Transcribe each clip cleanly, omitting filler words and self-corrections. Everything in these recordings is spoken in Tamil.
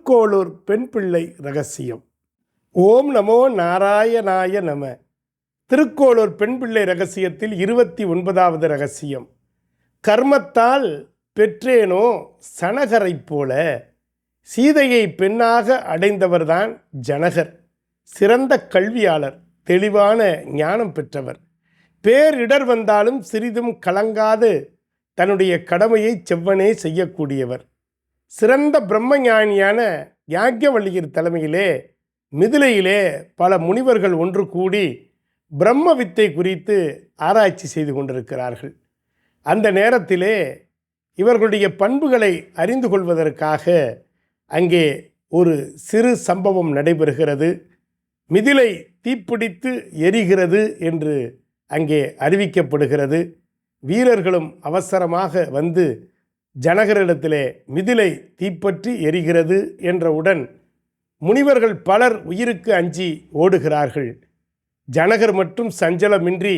திருக்கோளூர் பெண் பிள்ளை ரகசியம். ஓம் நமோ நாராயணாய நம. திருக்கோளூர் பெண் பிள்ளை ரகசியத்தில் 29வது ரகசியம். கர்மத்தால் பெற்றேனோ சனகரைப் போல. சீதையை பெண்ணாக அடைந்தவர்தான் ஜனகர். சிறந்த கல்வியாளர், தெளிவான ஞானம் பெற்றவர். பேரிடர் வந்தாலும் சிறிதும் கலங்காது தன்னுடைய கடமையை செவ்வனே செய்யக்கூடியவர். சிறந்த பிரம்மஞானியான யாக்ஞவல்லியர் தலைமையிலே மிதிலையிலே பல முனிவர்கள் ஒன்று கூடி பிரம்ம வித்தை குறித்து ஆராய்ச்சி செய்து கொண்டிருக்கிறார்கள். அந்த நேரத்திலே இவர்களுடைய பண்புகளை அறிந்து கொள்வதற்காக அங்கே ஒரு சிறு சம்பவம் நடைபெறுகிறது. மிதிலை தீப்பிடித்து எரிகிறது என்று அங்கே அறிவிக்கப்படுகிறது. வீரர்களும் அவசரமாக வந்து ஜனகரிடத்திலே மிதிலை தீப்பற்றி எரிகிறது என்றவுடன் முனிவர்கள் பலர் உயிருக்கு அஞ்சி ஓடுகிறார்கள். ஜனகர் மட்டும் சஞ்சலமின்றி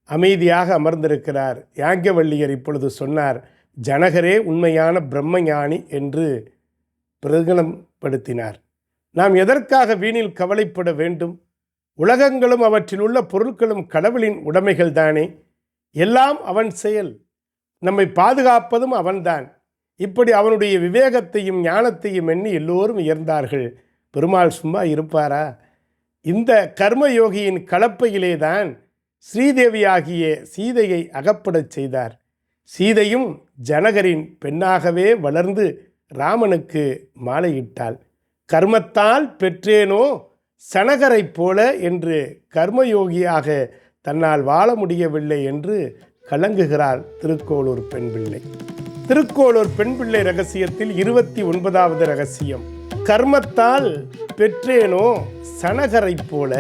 அமைதியாக அமர்ந்திருக்கிறார். யாக்ஞவல்லியர் இப்பொழுது சொன்னார், ஜனகரே உண்மையான பிரம்மஞானி என்று பிரகடனப்படுத்தினார். நாம் எதற்காக வீணில் கவலைப்பட வேண்டும்? உலகங்களும் அவற்றில் உள்ள பொருட்களும் கடவுளின் உடைமைகள் தானே. எல்லாம் அவன் செயல். நம்மை பாதுகாப்பதும் அவன்தான். இப்படி அவனுடைய விவேகத்தையும் ஞானத்தையும் எண்ணி எல்லோரும் உயர்ந்தார்கள். பெருமாள் சும்மா இருப்பாரா? இந்த கர்மயோகியின் கலப்பையிலே தான் ஸ்ரீதேவியாகிய சீதையை அகப்படச் செய்தார். சீதையும் ஜனகரின் பெண்ணாகவே வளர்ந்து ராமனுக்கு மாலையிட்டாள். கர்மத்தால் பெற்றேனோ சனகரைப் போல என்று கர்மயோகியாக தன்னால் வாழ முடியவில்லை என்று கலங்குகிறார் திருக்கோளூர் பெண் பிள்ளை. திருக்கோளூர் பெண் பிள்ளை ரகசியத்தில் 29வது ரகசியம். கர்மத்தால் பெற்றேனோ சனகரைப் போல.